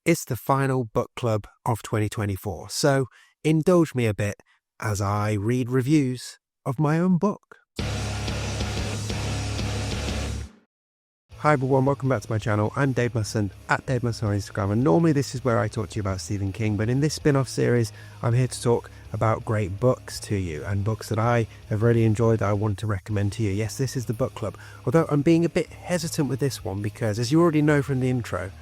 It's the final book club of 2024, so indulge me a bit as I read reviews of my own book. Hi everyone, welcome back to my channel. I'm Dave Musson, at Dave Musson on Instagram, and normally this is where I talk to you about Stephen King, but in this spin-off series, I'm here to talk about great books to you, and books that I have really enjoyed that I want to recommend to you. Yes, this is the book club, although I'm being a bit hesitant with this one because, as you already know from the intro,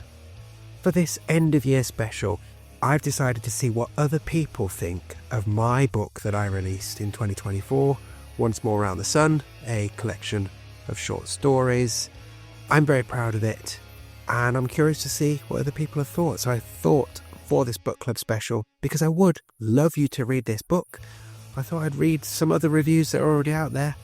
for this end of year special, I've decided to see what other people think of my book that I released in 2024, Once More Around the Sun, a collection of short stories. I'm very proud of it, and I'm curious to see what other people have thought. So I thought for this book club special, because I would love you to read this book, I thought I'd read some other reviews that are already out there,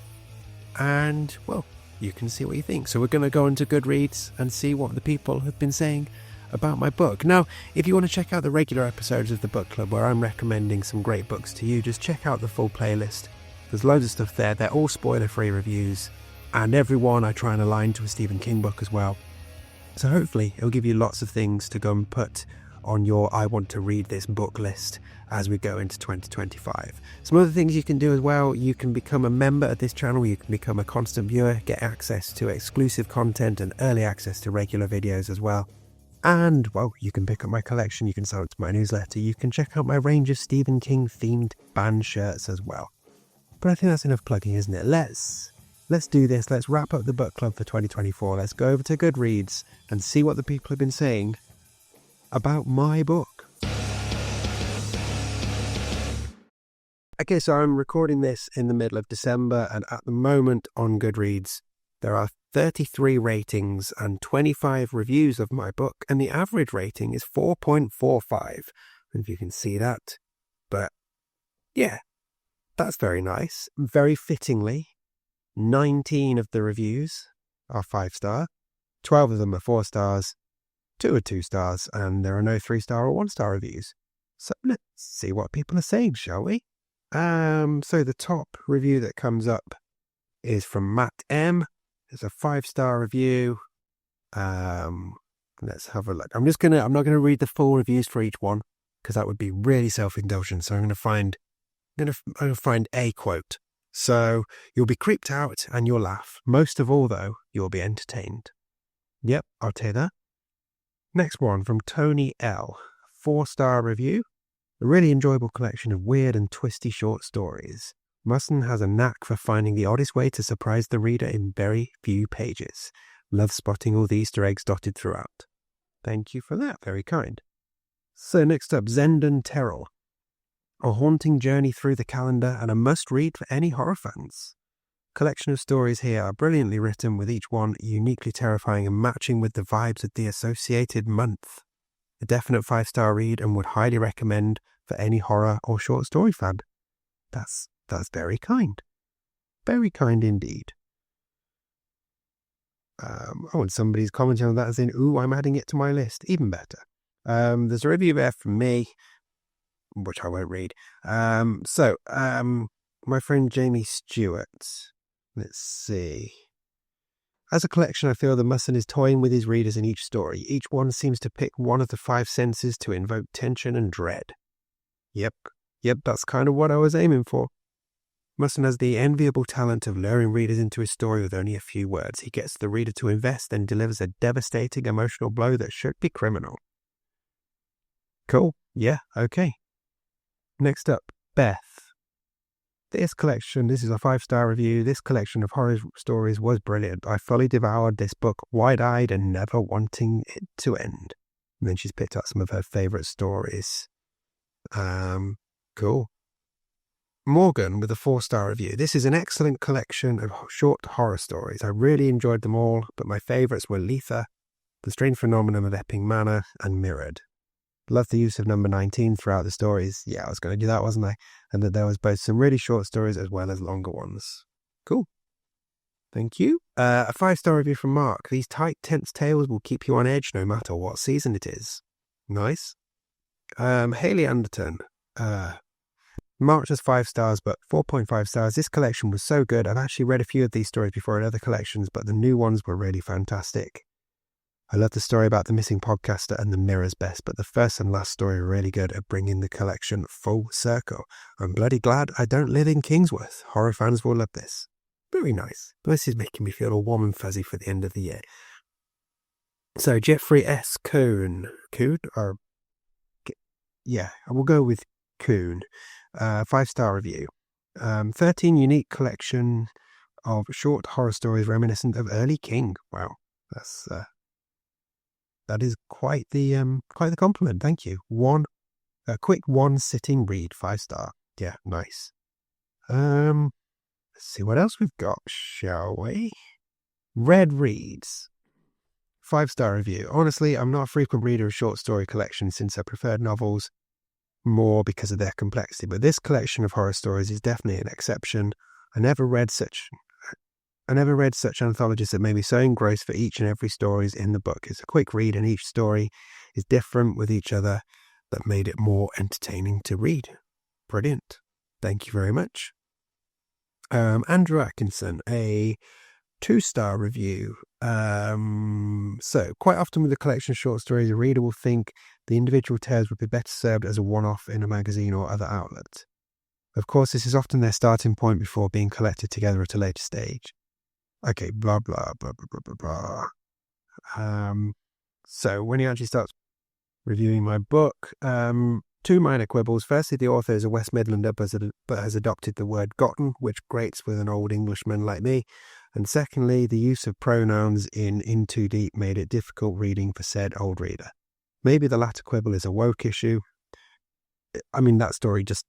and, well, you can see what you think. So we're going to go into Goodreads and see what the people have been saying about my book. Now, if you want to check out the regular episodes of the book club where I'm recommending some great books to you, just check out the full playlist. There's loads of stuff there. They're all spoiler-free reviews, and every one I try and align to a Stephen King book as well. So hopefully it'll give you lots of things to go and put on your I want to read this book list as we go into 2025. Some other things you can do as well: you can become a member of this channel, you can become a constant viewer, get access to exclusive content and early access to regular videos as well. And, well, you can pick up my collection, you can sign up to my newsletter, you can check out my range of Stephen King themed band shirts as well. But I think that's enough plugging, isn't it? Let's do this. Let's wrap up the book club for 2024. Let's go over to Goodreads and see what the people have been saying about my book. Okay, so I'm recording this in the middle of December, and at the moment on Goodreads, there are 33 ratings and 25 reviews of my book, and the average rating is 4.45, if you can see that. But yeah, that's very nice. Very fittingly, 19 of the reviews are 5-star, 12 of them are 4 stars, 2 are 2 stars, and there are no 3-star or 1-star reviews. So let's see what people are saying, shall we? So the top review that comes up is from Matt M. It's a 5-star review. Let's have a look. I'm not going to read the full reviews for each one because that would be really self-indulgent. So I'm going to find a quote. So you'll be creeped out and you'll laugh. Most of all, though, you'll be entertained. Yep, I'll take that. Next one from Tony L. 4-star review. A really enjoyable collection of weird and twisty short stories. Musson has a knack for finding the oddest way to surprise the reader in very few pages. Love spotting all the Easter eggs dotted throughout. Thank you for that, very kind. So next up, Zendon Terrell. A haunting journey through the calendar and a must-read for any horror fans. Collection of stories here are brilliantly written, with each one uniquely terrifying and matching with the vibes of the associated month. A definite 5-star read, and would highly recommend for any horror or short story fan. That's very kind. Very kind indeed. And somebody's commenting on that as in, ooh, I'm adding it to my list. Even better. There's a review there from me, which I won't read. My friend Jamie Stewart. Let's see. As a collection, I feel that Musson is toying with his readers in each story. Each one seems to pick one of the 5 senses to invoke tension and dread. Yep, that's kind of what I was aiming for. Musson has the enviable talent of luring readers into his story with only a few words. He gets the reader to invest and delivers a devastating emotional blow that should be criminal. Cool. Yeah, okay. Next up, Beth. This is a 5-star review. This collection of horror stories was brilliant. I fully devoured this book wide-eyed and never wanting it to end. And then she's picked out some of her favourite stories. Cool. Morgan with a 4-star review. This is an excellent collection of short horror stories. I really enjoyed them all, but my favourites were Letha, The Strange Phenomenon of Epping Manor, and Mirrored. Love the use of number 19 throughout the stories. Yeah, I was going to do that, wasn't I? And that there was both some really short stories as well as longer ones. Cool. Thank you. A 5-star review from Mark. These tight, tense tales will keep you on edge no matter what season it is. Nice. Haley Anderton. Mark just 5 stars, but 4.5 stars. This collection was so good. I've actually read a few of these stories before in other collections, but the new ones were really fantastic. I love the story about the missing podcaster and the mirror's best, but the first and last story are really good at bringing the collection full circle. I'm bloody glad I don't live in Kingsworth. Horror fans will love this. Very nice. This is making me feel all warm and fuzzy for the end of the year. So Jeffrey S. Coon. Coon? Or, yeah, I will go with Coon. 5-star review. 13 unique collection of short horror stories reminiscent of early King. Wow, that is quite the compliment. Thank you. A quick one-sitting read. 5-star. Yeah, nice. Let's see what else we've got, shall we? Red Reads. 5-star review. Honestly, I'm not a frequent reader of short story collections since I preferred novels more because of their complexity, but this collection of horror stories is definitely an exception. I never read such anthologies that made me so engrossed for each and every stories in the book. It's a quick read and each story is different with each other that made it more entertaining to read. Brilliant. Thank you very much. Andrew Atkinson, a 2-star review. So quite often with a collection of short stories, a reader will think the individual tales would be better served as a one-off in a magazine or other outlet. Of course, this is often their starting point before being collected together at a later stage. Okay, blah, blah, blah, blah, blah, blah, blah. So when he actually starts reviewing my book, 2 minor quibbles. Firstly, the author is a West Midlander but has adopted the word gotten, which grates with an old Englishman like me. And secondly, the use of pronouns in Too Deep made it difficult reading for said old reader. Maybe the latter quibble is a woke issue. I mean, that story just,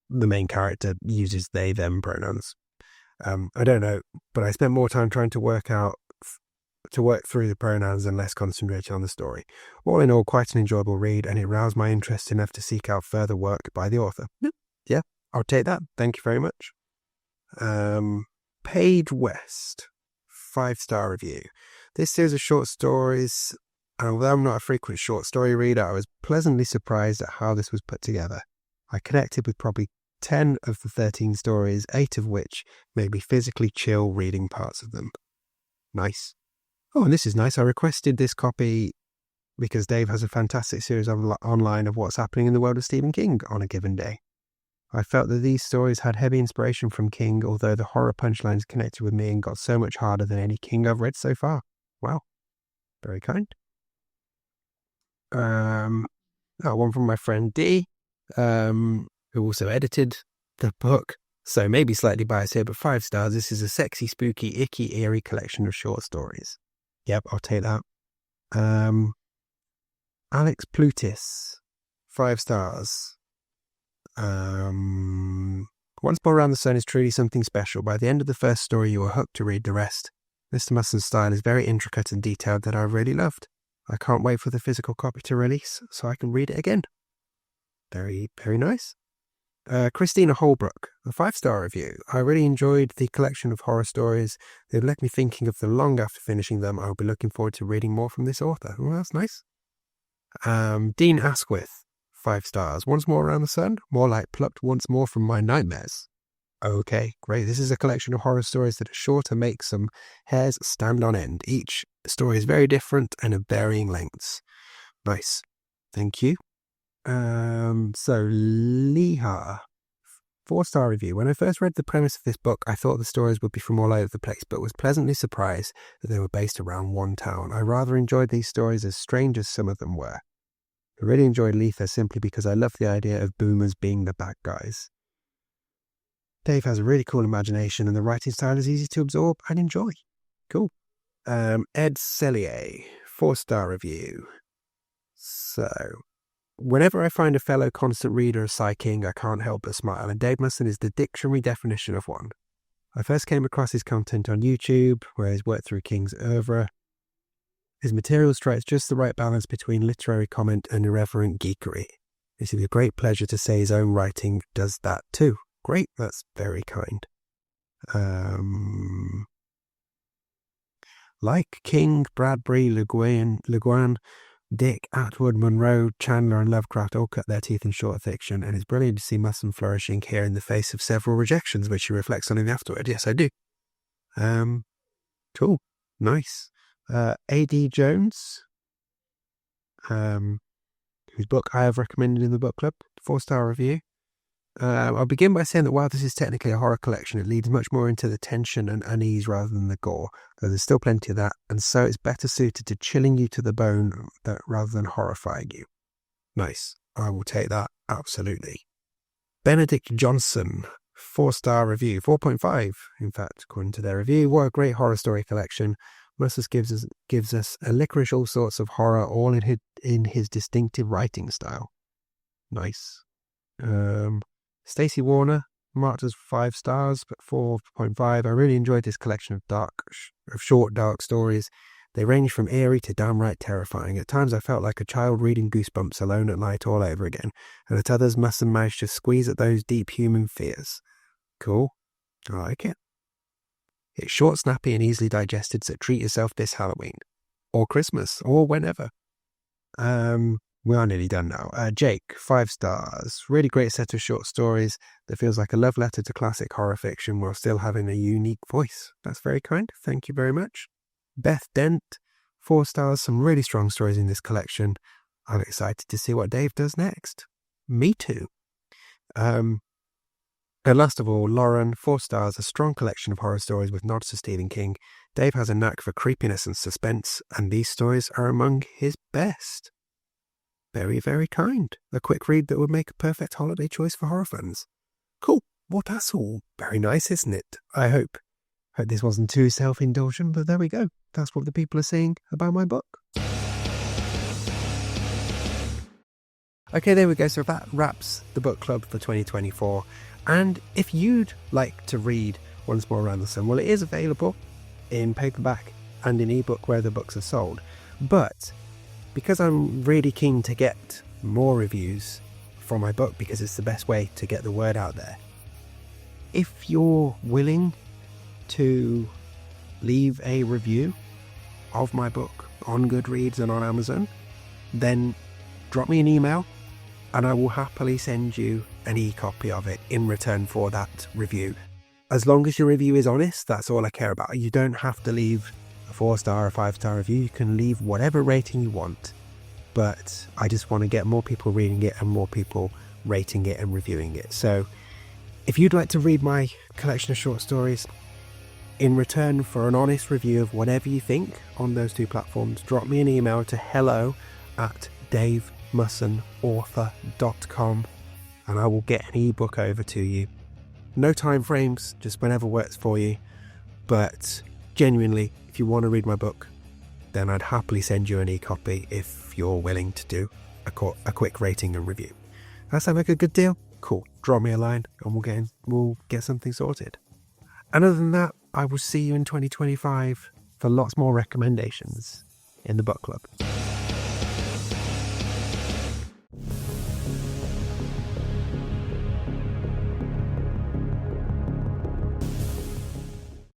the main character uses they, them pronouns. I don't know, but I spent more time trying to work through the pronouns and less concentrated on the story. All in all, quite an enjoyable read, and it roused my interest enough to seek out further work by the author. Yeah, I'll take that. Thank you very much. Paige West, 5-star review. This series of short stories, although I'm not a frequent short story reader, I was pleasantly surprised at how this was put together. I connected with probably 10 of the 13 stories, 8 of which made me physically chill reading parts of them. Nice. Oh, and this is nice. I requested this copy because Dave has a fantastic series online of what's happening in the world of Stephen King on a given day. I felt that these stories had heavy inspiration from King, although the horror punchlines connected with me and got so much harder than any King I've read so far. Wow. Very kind. One from my friend D, who also edited the book. So maybe slightly biased here, but 5 stars. This is a sexy, spooky, icky, eerie collection of short stories. Yep, I'll take that. Alex Plutis, 5 stars. Once More Around the Sun is truly something special. By the end of the first story, you are hooked to read the rest. Mr. Musson's style is very intricate and detailed that I really loved. I can't wait for the physical copy to release so I can read it again. Very, very nice. Christina Holbrook, a 5-star review. I really enjoyed the collection of horror stories. They've left me thinking of them long after finishing them. I'll be looking forward to reading more from this author. Well, that's nice. Dean Asquith, 5 stars. Once More Around the Sun? More like plucked once more from my nightmares. Okay, great. This is a collection of horror stories that are sure to make some hairs stand on end. Each story is very different and of varying lengths. Nice. Thank you. So Leha, 4-star review. When I first read the premise of this book, I thought the stories would be from all over the place, but was pleasantly surprised that they were based around one town. I rather enjoyed these stories, as strange as some of them were. I really enjoyed Letha simply because I love the idea of boomers being the bad guys. Dave has a really cool imagination and the writing style is easy to absorb and enjoy. Cool. Ed Cellier, 4-star review. So, whenever I find a fellow constant reader of Cy King, I can't help but smile, and Dave Musson is the dictionary definition of one. I first came across his content on YouTube, where he's worked through King's oeuvre. His material strikes just the right balance between literary comment and irreverent geekery. It is a great pleasure to say his own writing does that too. Great, that's very kind. Like King, Bradbury, Le Guin, Dick, Atwood, Munro, Chandler and Lovecraft all cut their teeth in short fiction, and it's brilliant to see Musson flourishing here in the face of several rejections, which he reflects on in the afterword. Yes, I do. Cool. Nice. A.D. Jones, whose book I have recommended in the book club, 4-star review. I'll begin by saying that while this is technically a horror collection, it leads much more into the tension and unease rather than the gore, though there's still plenty of that, and so it's better suited to chilling you to the bone rather than horrifying you. Nice. I will take that, absolutely. Benedict Johnson, 4-star review, 4.5, in fact, according to their review. What a great horror story collection. Musson gives us a licorice all sorts of horror, all in his distinctive writing style. Nice. Stacey Warner, marked as 5 stars, but 4.5. I really enjoyed this collection of short, dark stories. They range from eerie to downright terrifying. At times I felt like a child reading Goosebumps alone at night all over again, and at others Musson managed to squeeze at those deep human fears. Cool. I like it. It's short, snappy, and easily digested, so treat yourself this Halloween. Or Christmas, or whenever. We are nearly done now. Jake, 5 stars. Really great set of short stories that feels like a love letter to classic horror fiction while still having a unique voice. That's very kind. Thank you very much. Beth Dent, 4 stars. Some really strong stories in this collection. I'm excited to see what Dave does next. Me too. And last of all, Lauren, 4 stars. A strong collection of horror stories with nods to Stephen King. Dave has a knack for creepiness and suspense, and these stories are among his best. Very, very kind. A quick read that would make a perfect holiday choice for horror fans. Cool. Well, that's all very nice, isn't it? I hope this wasn't too self-indulgent, but there we go. That's what the people are saying about my book. Okay, there we go. So that wraps the book club for 2024. And if you'd like to read Once More Around the Sun, well, it is available in paperback and in ebook where the books are sold. But because I'm really keen to get more reviews for my book, because it's the best way to get the word out there, if you're willing to leave a review of my book on Goodreads and on Amazon, then drop me an email and I will happily send you an e-copy of it in return for that review. As long as your review is honest, that's all I care about. You don't have to leave a 4-star or 5-star review. You can leave whatever rating you want, but I just want to get more people reading it and more people rating it and reviewing it. So if you'd like to read my collection of short stories in return for an honest review of whatever you think on those 2 platforms, drop me an email to hello@davemussonauthor.com and I will get an ebook over to you. No time frames, just whenever works for you. But genuinely, if you want to read my book, then I'd happily send you an e-copy if you're willing to do a quick rating and review. That sound like a good deal? Cool. Drop me a line and we'll get something sorted. And other than that, I will see you in 2025 for lots more recommendations in the book club.